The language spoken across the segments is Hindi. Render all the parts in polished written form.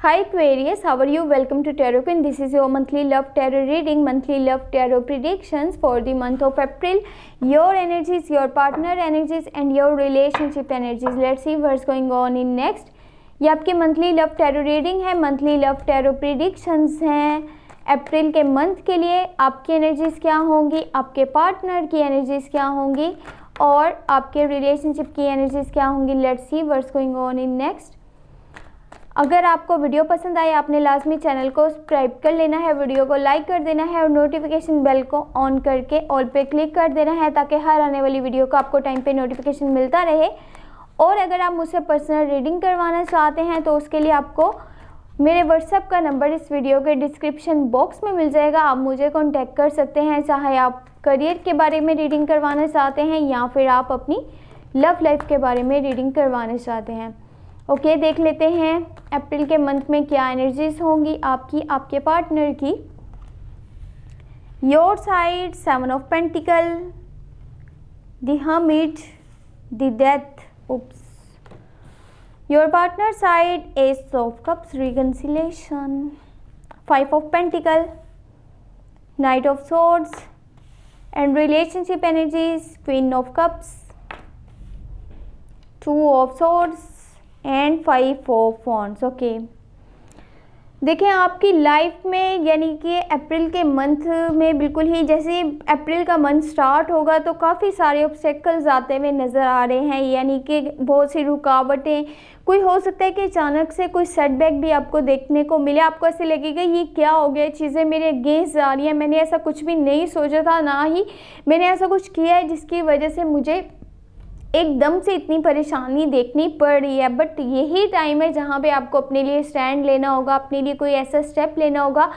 Hi Aquarius, how are you? Welcome to Tarot Queen. This is your monthly love tarot reading, monthly love tarot predictions for the month of April. Your energies, your partner energies and your relationship energies. Let's see what's going on in next. ये आपके मंथली लव टैरो रीडिंग है, मंथली लव टैरो प्रिडिक्शंस हैं अप्रैल के मंथ के लिए। आपकी एनर्जीज क्या होंगी, आपके पार्टनर की एनर्जीज क्या होंगी और आपके रिलेशनशिप की एनर्जीज क्या होंगी। Let's see what's going on in next. अगर आपको वीडियो पसंद आए आपने लाजमी चैनल को सब्सक्राइब कर लेना है, वीडियो को लाइक कर देना है और नोटिफिकेशन बेल को ऑन करके ऑल पे क्लिक कर देना है ताकि हर आने वाली वीडियो को आपको टाइम पे नोटिफिकेशन मिलता रहे। और अगर आप मुझसे पर्सनल रीडिंग करवाना चाहते हैं तो उसके लिए आपको मेरे व्हाट्सएप का नंबर इस वीडियो के डिस्क्रिप्शन बॉक्स में मिल जाएगा। आप मुझे कॉन्टैक्ट कर सकते हैं, चाहे आप करियर के बारे में रीडिंग करवाना चाहते हैं या फिर आप अपनी लव लाइफ के बारे में रीडिंग करवाना चाहते हैं। ओके, देख लेते हैं अप्रैल के मंथ में क्या एनर्जीज होंगी आपकी, आपके पार्टनर की। Your side 7 of pentacle, the hermit, the death, your partner side ace of cups, reconciliation, 5 of pentacle, knight of swords and relationship energies, queen of cups, 2 of swords and 5 of wands। Okay, देखें आपकी लाइफ में यानी कि अप्रैल के मंथ में बिल्कुल ही जैसे अप्रैल का मंथ स्टार्ट होगा तो काफ़ी सारे ऑब्स्टेकल्स आते हुए नज़र आ रहे हैं, यानी कि बहुत सी रुकावटें। कोई हो सकता है कि अचानक से कोई सेटबैक भी आपको देखने को मिले, आपको ऐसे लगेगा ये क्या हो गया, चीज़ें मेरे अगेंस्ट जा रही हैं, मैंने ऐसा कुछ भी नहीं सोचा था, ना ही मैंने ऐसा कुछ किया है जिसकी वजह से मुझे एकदम से इतनी परेशानी देखनी पड़ रही है। बट यही टाइम है जहाँ पे आपको अपने लिए स्टैंड लेना होगा, अपने लिए कोई ऐसा स्टेप लेना होगा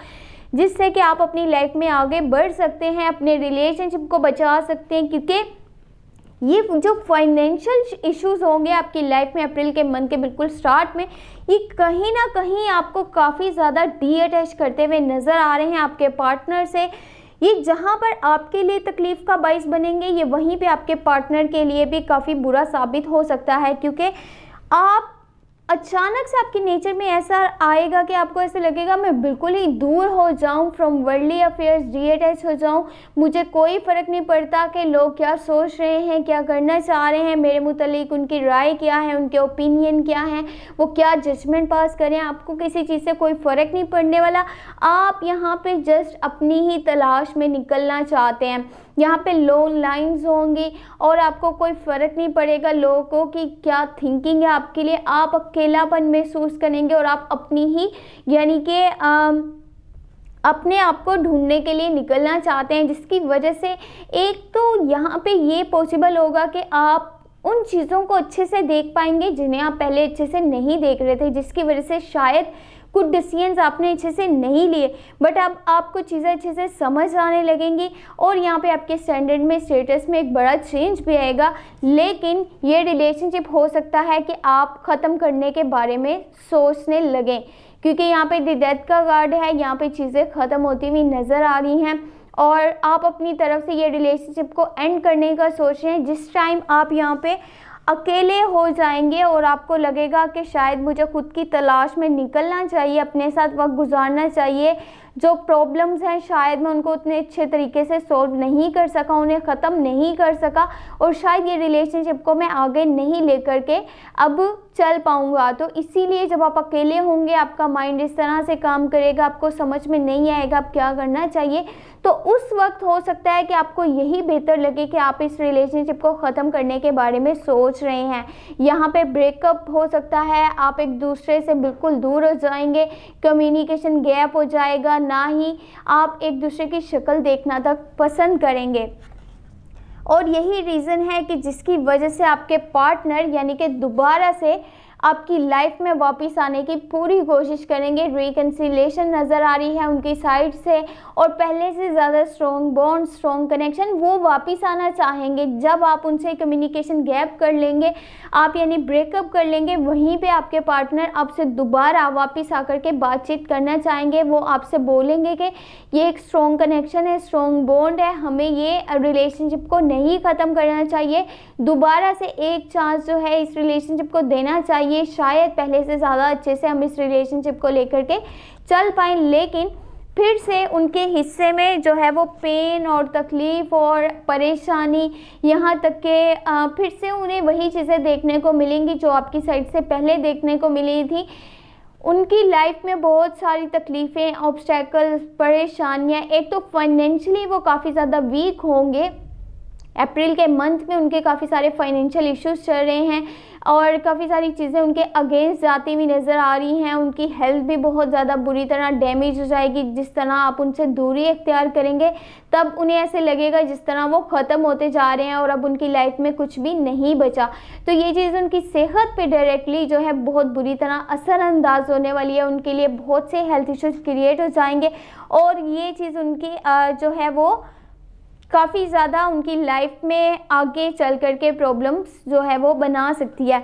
जिससे कि आप अपनी लाइफ में आगे बढ़ सकते हैं, अपने रिलेशनशिप को बचा सकते हैं। क्योंकि ये जो फाइनेंशियल इश्यूज होंगे आपकी लाइफ में अप्रैल के मंथ के बिल्कुल स्टार्ट में, ये कहीं ना कहीं आपको काफ़ी ज़्यादा डी अटैच करते हुए नज़र आ रहे हैं आपके पार्टनर से। ये जहाँ पर आपके लिए तकलीफ़ का बाइस बनेंगे, ये वहीं पे आपके पार्टनर के लिए भी काफ़ी बुरा साबित हो सकता है। क्योंकि आप अचानक से आपके नेचर में ऐसा आएगा कि आपको ऐसे लगेगा मैं बिल्कुल ही दूर हो जाऊं फ्रॉम वर्ल्डली अफेयर्स, डीअटैच हो जाऊं, मुझे कोई फ़र्क नहीं पड़ता कि लोग क्या सोच रहे हैं, क्या करना चाह रहे हैं मेरे मुतालिक, उनकी राय क्या है, उनके ओपिनियन क्या हैं, वो क्या जजमेंट पास करें, आपको किसी चीज़ से कोई फ़र्क नहीं पड़ने वाला। आप यहाँ पे जस्ट अपनी ही तलाश में निकलना चाहते हैं। यहाँ पे लोन लाइन्स होंगी और आपको कोई फ़र्क नहीं पड़ेगा लोगों की क्या थिंकिंग है आपके लिए। आप अकेलापन महसूस करेंगे और आप अपनी ही यानी कि अपने आप को ढूंढने के लिए निकलना चाहते हैं, जिसकी वजह से एक तो यहाँ पे ये पॉसिबल होगा कि आप उन चीज़ों को अच्छे से देख पाएंगे जिन्हें आप पहले अच्छे से नहीं देख रहे थे, जिसकी वजह से शायद कुछ डिसीजंस आपने अच्छे से नहीं लिए, बट अब आपको चीज़ें अच्छे से समझ आने लगेंगी और यहाँ पे आपके स्टैंडर्ड में, स्टेटस में एक बड़ा चेंज भी आएगा। लेकिन ये रिलेशनशिप हो सकता है कि आप ख़त्म करने के बारे में सोचने लगें, क्योंकि यहाँ पे द डेथ का कार्ड है, यहाँ पे चीज़ें ख़त्म होती हुई नज़र आ रही हैं और आप अपनी तरफ से ये रिलेशनशिप को एंड करने का सोच रहे हैं। जिस टाइम आप यहाँ पे अकेले हो जाएंगे और आपको लगेगा कि शायद मुझे खुद की तलाश में निकलना चाहिए, अपने साथ वक्त गुजारना चाहिए, जो प्रॉब्लम्स हैं शायद मैं उनको उतने अच्छे तरीके से सॉल्व नहीं कर सका, उन्हें ख़त्म नहीं कर सका और शायद ये रिलेशनशिप को मैं आगे नहीं लेकर के अब चल पाऊँगा। तो इसीलिए जब आप अकेले होंगे आपका माइंड इस तरह से काम करेगा, आपको समझ में नहीं आएगा आप क्या करना चाहिए। तो उस वक्त हो सकता है कि आपको यही बेहतर लगे कि आप इस रिलेशनशिप को ख़त्म करने के बारे में सोच रहे हैं। यहाँ पे ब्रेकअप हो सकता है, आप एक दूसरे से बिल्कुल दूर हो जाएंगे, कम्युनिकेशन गैप हो जाएगा, ना ही आप एक दूसरे की शक्ल देखना तक पसंद करेंगे। और यही रीज़न है कि जिसकी वजह से आपके पार्टनर यानी कि दोबारा से आपकी लाइफ में वापस आने की पूरी कोशिश करेंगे। रिकन्सिलेशन नज़र आ रही है उनकी साइड से और पहले से ज़्यादा स्ट्रॉन्ग बॉन्ड, स्ट्रॉन्ग कनेक्शन वो वापस आना चाहेंगे। जब आप उनसे कम्युनिकेशन गैप कर लेंगे, आप यानी ब्रेकअप कर लेंगे, वहीं पे आपके पार्टनर आपसे दोबारा वापस आकर के बातचीत करना चाहेंगे। वो आपसे बोलेंगे कि ये एक स्ट्रॉन्ग कनेक्शन है, स्ट्रॉन्ग बॉन्ड है, हमें ये रिलेशनशिप को नहीं ख़त्म करना चाहिए, दोबारा से एक चांस जो है इस रिलेशनशिप को देना चाहिए। चाहिए, शायद पहले से ज़्यादा अच्छे से हम इस रिलेशनशिप को लेकर के चल पाएँ। लेकिन फिर से उनके हिस्से में जो है वो पेन और तकलीफ़ और परेशानी, यहाँ तक कि फिर से उन्हें वही चीज़ें देखने को मिलेंगी जो आपकी साइड से पहले देखने को मिली थी। उनकी लाइफ में बहुत सारी तकलीफ़ें, ऑब्स्टेकल्स, परेशानियाँ, एक तो फाइनेंशियली वो काफ़ी ज़्यादा वीक होंगे। अप्रैल के मंथ में उनके काफ़ी सारे फाइनेंशियल इश्यूज चल रहे हैं और काफ़ी सारी चीज़ें उनके अगेंस्ट जाती हुई नज़र आ रही हैं। उनकी हेल्थ भी बहुत ज़्यादा बुरी तरह डैमेज हो जाएगी। जिस तरह आप उनसे दूरी इख्तियार करेंगे तब उन्हें ऐसे लगेगा जिस तरह वो ख़त्म होते जा रहे हैं और अब उनकी लाइफ में कुछ भी नहीं बचा। तो ये चीज़ उनकी सेहत पे डायरेक्टली जो है बहुत बुरी तरह असरअंदाज होने वाली है। उनके लिए बहुत से हेल्थ इश्यूज क्रिएट हो जाएंगे और ये चीज़ उनकी जो है वो काफ़ी ज़्यादा उनकी लाइफ में आगे चल कर के प्रॉब्लम्स जो है वो बना सकती है।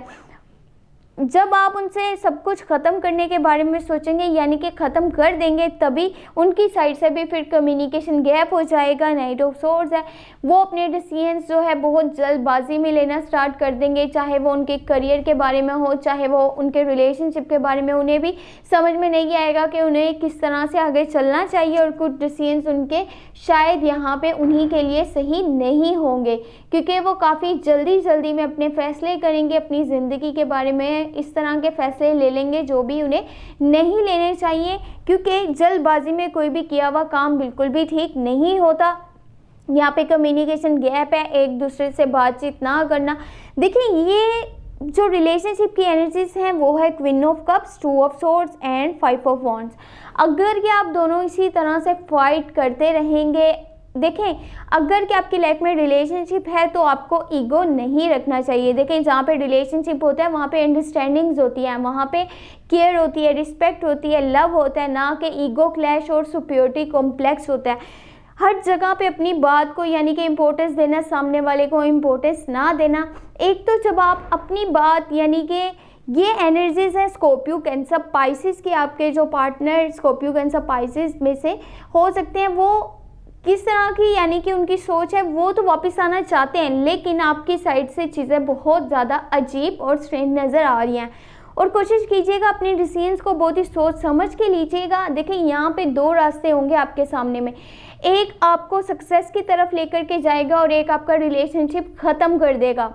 जब आप उनसे सब कुछ ख़त्म करने के बारे में सोचेंगे, यानी कि ख़त्म कर देंगे, तभी उनकी साइड से भी फिर कम्युनिकेशन गैप हो जाएगा। नाइट ऑफ सोर्ड्स है, वो अपने डिसीजंस जो है बहुत जल्दबाजी में लेना स्टार्ट कर देंगे, चाहे वो उनके करियर के बारे में हो, चाहे वो उनके रिलेशनशिप के बारे में। उन्हें भी समझ में नहीं आएगा कि उन्हें किस तरह से आगे चलना चाहिए और कुछ डिसीजंस उनके शायद यहाँ पे उन्हीं के लिए सही नहीं होंगे, क्योंकि वो काफ़ी जल्दी में अपने फ़ैसले करेंगे। अपनी ज़िंदगी के बारे में इस तरह के फ़ैसले ले लेंगे जो भी उन्हें नहीं लेने चाहिए, क्योंकि जल्दबाजी में कोई भी किया हुआ काम बिल्कुल भी ठीक नहीं होता। यहाँ पे कम्युनिकेशन गैप है, एक दूसरे से बातचीत ना करना। देखिए, ये जो रिलेशनशिप की एनर्जीज हैं वो है queen of cups, two of swords and five of wands. अगर ये आप दोनों इसी तरह से फाइट करते रहेंगे, देखें, अगर कि आपकी लाइफ में रिलेशनशिप है तो आपको ईगो नहीं रखना चाहिए। देखें, जहाँ पे रिलेशनशिप होता है वहाँ पे अंडरस्टैंडिंग्स होती हैं, वहाँ पे केयर होती है, रिस्पेक्ट होती है, लव होता है, ना कि ईगो क्लैश और सुपीरियरिटी कॉम्प्लेक्स होता है। हर जगह पे अपनी बात को यानी कि इम्पोर्टेंस देना, सामने वाले को इम्पोर्टेंस ना देना। एक तो जब आप अपनी बात यानी कि ये एनर्जीज है स्कॉर्पियो, कैंसर, पाइसेस की, आपके जो पार्टनर स्कॉर्पियो, कैंसर, पाइसेस में से हो सकते हैं, वो किस तरह की यानी कि उनकी सोच है, वो तो वापस आना चाहते हैं, लेकिन आपकी साइड से चीज़ें बहुत ज़्यादा अजीब और स्ट्रेंज नज़र आ रही हैं। और कोशिश कीजिएगा अपने डिसीजंस को बहुत ही सोच समझ के लीजिएगा। देखिए, यहाँ पे दो रास्ते होंगे आपके सामने में, एक आपको सक्सेस की तरफ लेकर के जाएगा और एक आपका रिलेशनशिप ख़त्म कर देगा।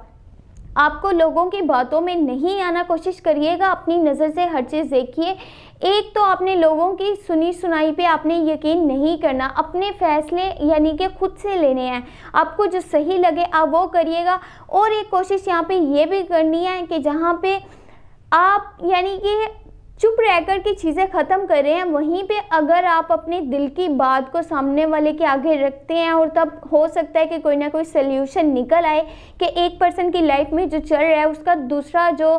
आपको लोगों की बातों में नहीं आना, कोशिश करिएगा अपनी नज़र से हर चीज़ देखिए। एक तो आपने लोगों की सुनी सुनाई पे आपने यकीन नहीं करना, अपने फ़ैसले यानी कि खुद से लेने हैं। आपको जो सही लगे आप वो करिएगा। और एक कोशिश यहाँ पे ये भी करनी है कि जहाँ पे आप यानी कि चुप रहकर के चीज़ें ख़त्म कर रहे हैं, वहीं पे अगर आप अपने दिल की बात को सामने वाले के आगे रखते हैं और तब हो सकता है कि कोई ना कोई सल्यूशन निकल आए कि एक पर्सन की लाइफ में जो चल रहा है उसका दूसरा जो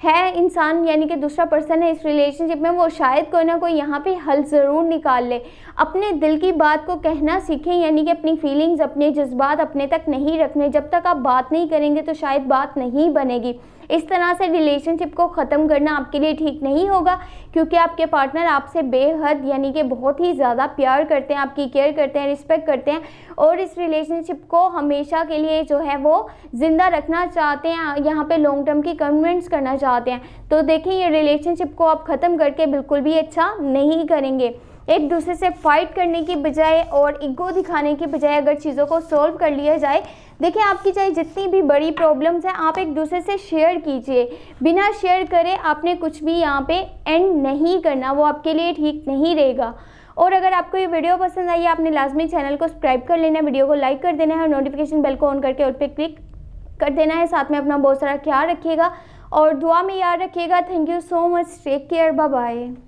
है इंसान यानी कि दूसरा पर्सन है इस रिलेशनशिप में, वो शायद कोई ना कोई यहाँ पे हल ज़रूर निकाल ले। अपने दिल की बात को कहना सीखें, यानी कि अपनी फीलिंग्स, अपने जज्बात अपने तक नहीं रखने। जब तक आप बात नहीं करेंगे तो शायद बात नहीं बनेगी। इस तरह से रिलेशनशिप को ख़त्म करना आपके लिए ठीक नहीं होगा, क्योंकि आपके पार्टनर आपसे बेहद यानी कि बहुत ही ज़्यादा प्यार करते हैं, आपकी केयर करते हैं, रिस्पेक्ट करते हैं और इस रिलेशनशिप को हमेशा के लिए जो है वो ज़िंदा रखना चाहते हैं, यहाँ पे लॉन्ग टर्म की कमिटमेंट्स करना चाहते हैं। तो देखिए, ये रिलेशनशिप को आप ख़त्म करके बिल्कुल भी अच्छा नहीं करेंगे। एक दूसरे से फाइट करने की बजाय और ईगो दिखाने की बजाय अगर चीज़ों को सॉल्व कर लिया जाए, देखिए, आपकी चाहे जितनी भी बड़ी प्रॉब्लम्स हैं आप एक दूसरे से शेयर कीजिए। बिना शेयर करे आपने कुछ भी यहाँ पे एंड नहीं करना, वो आपके लिए ठीक नहीं रहेगा। और अगर आपको ये वीडियो पसंद आई, आपने लाजमी चैनल को सब्सक्राइब कर लेना है, वीडियो को लाइक कर देना है और नोटिफिकेशन बेल को ऑन करके और पे क्लिक कर देना है। साथ में अपना बहुत सारा ख्याल रखिएगा और दुआ में याद रखिएगा। Thank you so much, take care, bye bye.